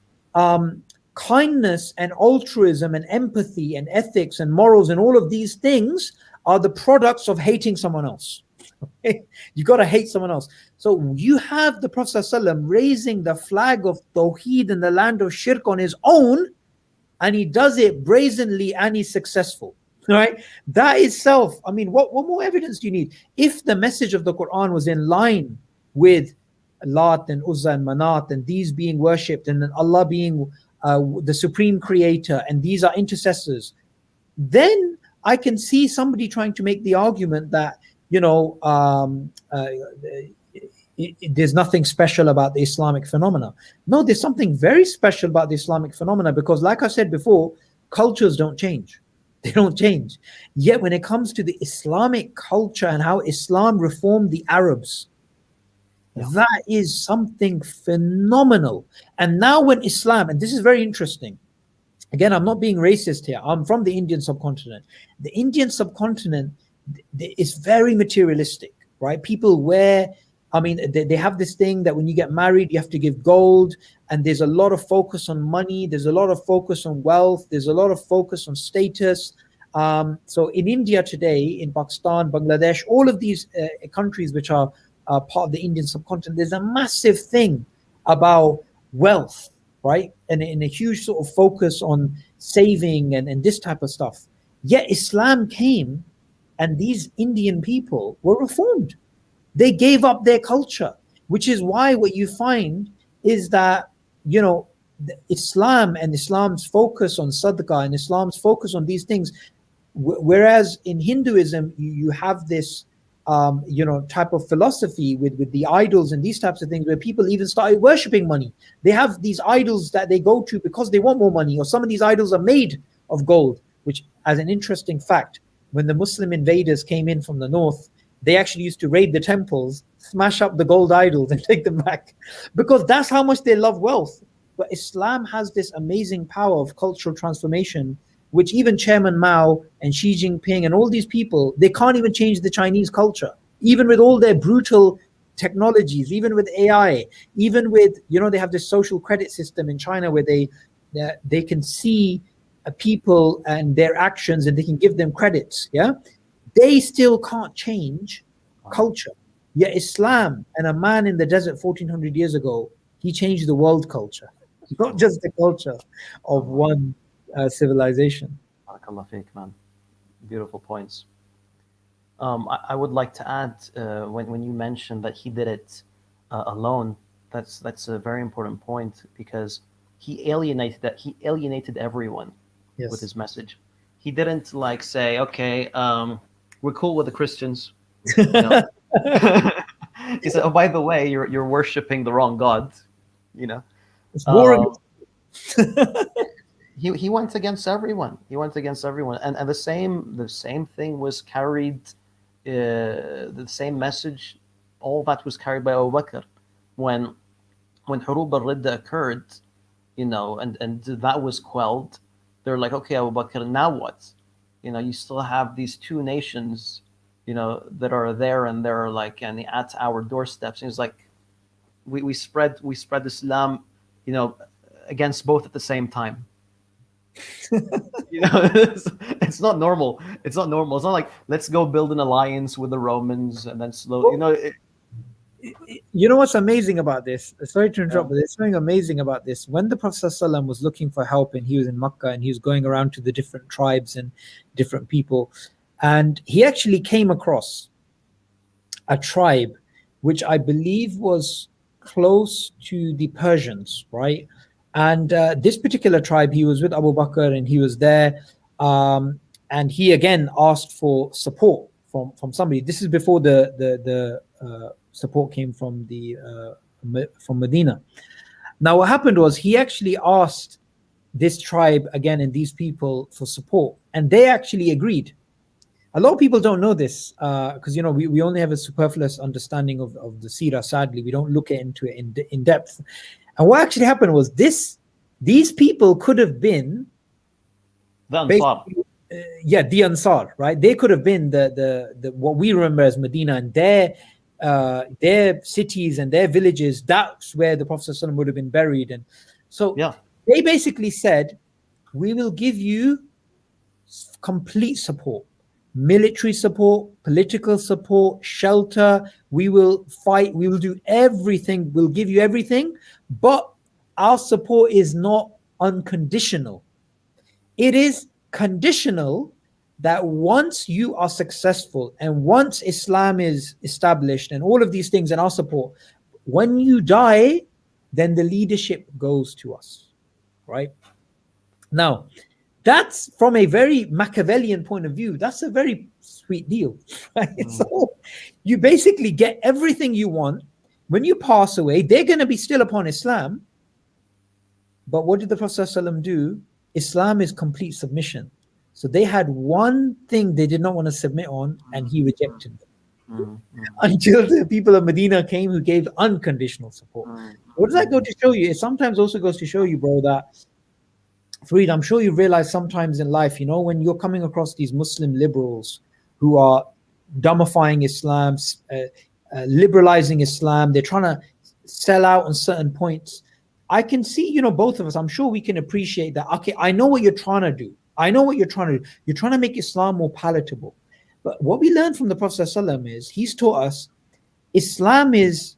kindness and altruism and empathy and ethics and morals and all of these things are the products of hating someone else. You got to hate someone else. So you have the Prophet ﷺ raising the flag of Tawheed in the land of Shirk on his own, and he does it brazenly and he's successful. Right? That itself, I mean, what more evidence do you need? If the message of the Quran was in line with Lat and Uzza and Manat and these being worshipped, and then Allah being the supreme creator, and these are intercessors, then I can see somebody trying to make the argument that, there's nothing special about the Islamic phenomena. No, there's something very special about the Islamic phenomena, because like I said before, cultures don't change. They don't change. Yet when it comes to the Islamic culture and how Islam reformed the Arabs, that is something phenomenal. And now when Islam, and this is very interesting, again, I'm not being racist here, I'm from the Indian subcontinent. The Indian subcontinent is very materialistic, right? People wear, they have this thing that when you get married, you have to give gold, and there's a lot of focus on money, there's a lot of focus on wealth, there's a lot of focus on status. So in India today, in Pakistan, Bangladesh, all of these countries which are part of the Indian subcontinent, there's a massive thing about wealth, right? And a huge sort of focus on saving and this type of stuff. Yet Islam came, and these Indian people were reformed. They gave up their culture, which is why what you find is that, Islam and Islam's focus on sadaqah and Islam's focus on these things, Whereas in Hinduism, you have this, type of philosophy with the idols and these types of things, where people even started worshipping money. They have these idols that they go to because they want more money, or some of these idols are made of gold. Which, as an interesting fact, when the Muslim invaders came in from the north, they actually used to raid the temples, smash up the gold idols, and take them back, because that's how much they love wealth. But Islam has this amazing power of cultural transformation, which even Chairman Mao and Xi Jinping and all these people, they can't even change the Chinese culture, even with all their brutal technologies, even with AI, even with, they have this social credit system in China where they can see people and their actions, and they can give them credits. Yeah, they still can't change culture. Yet Islam and a man in the desert 1400 years ago, he changed the world culture, not just the culture of one civilization. Barakallah feek, man. Beautiful points. I would like to add, when you mentioned that he did it alone, that's a very important point, because he alienated everyone Yes. with his message. He didn't like say, okay, we're cool with the Christians. You know? He said, oh, by the way, you're worshiping the wrong God. You know, It's war he went against everyone. He went against everyone, and the same thing was carried. The same message, all that was carried by Abu Bakr when Hurub al-Ridda occurred, and that was quelled. They're like, okay, Abu Bakr, now what? You still have these two nations, that are there, and they're like, and at our doorsteps. And it's like, we spread Islam, against both at the same time. It's not normal. It's not normal. It's not like, let's go build an alliance with the Romans and then slowly, You know what's amazing about this? Sorry to interrupt, but there's something amazing about this. When the Prophet ﷺ was looking for help, and he was in Makkah, and he was going around to the different tribes and different people, and he actually came across a tribe which I believe was close to the Persians, right? And this particular tribe, he was with Abu Bakr, and he was there, and he again asked for support from somebody. This is before the support came from Medina. Now, what happened was, he actually asked this tribe again and these people for support, and they actually agreed. A lot of people don't know this, because we only have a superfluous understanding of the seerah. Sadly, we don't look into it in depth. And what actually happened was, these people could have been the Ansar. The Ansar, right? They could have been the what we remember as Medina, and their cities and their villages. That's where the Prophet ﷺ would have been buried. And so they basically said, we will give you complete support, military support, political support, shelter. We will fight. We will do everything. We'll give you everything. But our support is not unconditional. It is conditional that once you are successful, and once Islam is established and all of these things, and our support, when you die, then the leadership goes to us, right? Now, that's from a very Machiavellian point of view. That's a very sweet deal, right? So you basically get everything you want. When you pass away, they're going to be still upon Islam. But what did the Prophet ﷺ do? Islam is complete submission. So they had one thing they did not want to submit on, and he rejected them. Until the people of Medina came, who gave unconditional support. What does that go to show you? It sometimes also goes to show you, bro, that, Farid, I'm sure you realize sometimes in life, when you're coming across these Muslim liberals who are dumbifying Islam, liberalizing Islam, they're trying to sell out on certain points. I can see, both of us, I'm sure we can appreciate that. Okay, I know what you're trying to do. You're trying to make Islam more palatable. But what we learned from the Prophet ﷺ is, he's taught us Islam is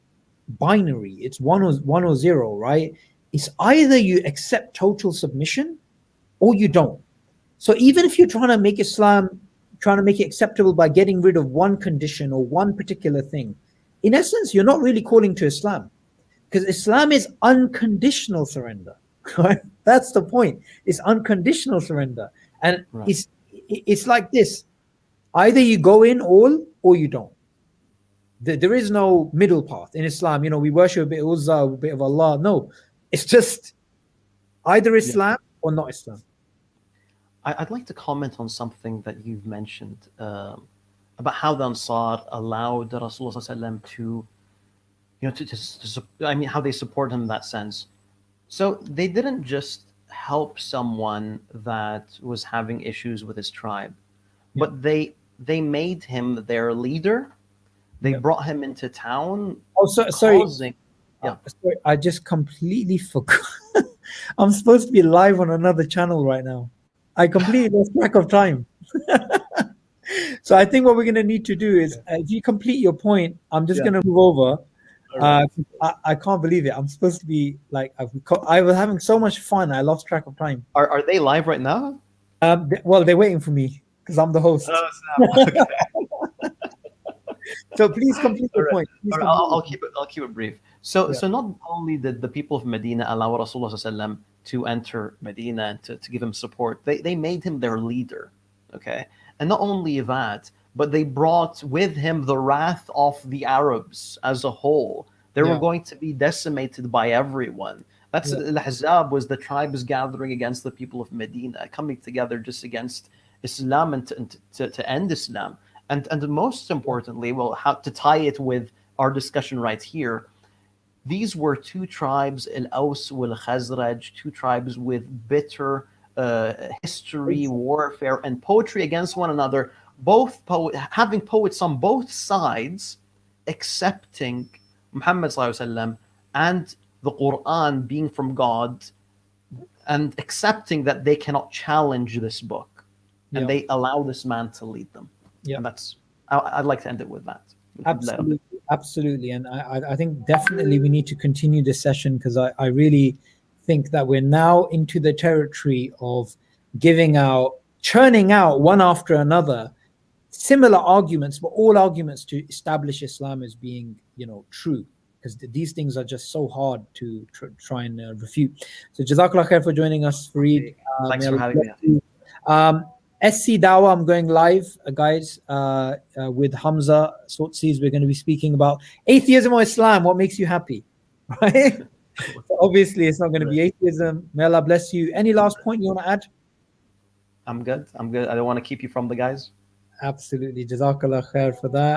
binary. It's one or zero, right? It's either you accept total submission or you don't. So even if you're trying to make Islam, trying to make it acceptable by getting rid of one condition or one particular thing, in essence, you're not really calling to Islam. Because Islam is unconditional surrender, right? That's the point. It's unconditional surrender. And it's like this: either you go in all or you don't. There is no middle path in Islam. We worship a bit of Uzza, a bit of Allah. No, it's just either Yeah. Islam or not Islam. I'd like to comment on something that you've mentioned about how the Ansar allowed Rasulullah ﷺ to, I mean, how they support him in that sense. So they didn't just help someone that was having issues with his tribe, Yeah. but they made him their leader. They Yeah. brought him into town, Oh, sorry. causing. Yeah. Sorry, I just completely forgot. I'm supposed to be live on another channel right now. I completely lost track of time. So I think what we're going to need to do is, if you complete your point, I'm just Yeah. going to move over. All right. I can't believe it. I'm supposed to be like, I was having so much fun. I lost track of time. Are they live right now? Well, they're waiting for me because I'm the host. Oh, snap. Okay. So please complete All your right. point. Please All right, complete I'll keep it. I'll keep it brief. So, Yeah. so not only did the people of Medina allow Rasulullah ﷺ to enter Medina and to give him support, they made him their leader. Okay, and not only that, but they brought with him the wrath of the Arabs as a whole. They were Yeah. going to be decimated by everyone. That's Yeah. Al-Ahzab was the tribes gathering against the people of Medina, coming together just against Islam and to end Islam. And most importantly, well, how to tie it with our discussion right here, these were two tribes, Al-Aws wal Khazraj, two tribes with bitter history, warfare, and poetry against one another, having poets on both sides accepting Muhammad sallallahu alaihi wasallam and the Quran being from God, and accepting that they cannot challenge this book, and Yeah. they allow this man to lead them. Yeah. And I'd like to end it with that. Absolutely. And I think definitely we need to continue this session, because I really think that we're now into the territory of churning out one after another similar arguments, but all arguments to establish Islam as being, true, because these things are just so hard to try and refute. So Jazakallah khair for joining us, Farid. Thanks for having me. SC Dawa, I'm going live, guys, with Hamza Sotsis. We're going to be speaking about atheism or Islam. What makes you happy? Right? Obviously, it's not going to be atheism. May Allah bless you. Any last point you want to add? I'm good. I don't want to keep you from the guys. Absolutely. Jazakallah khair for that.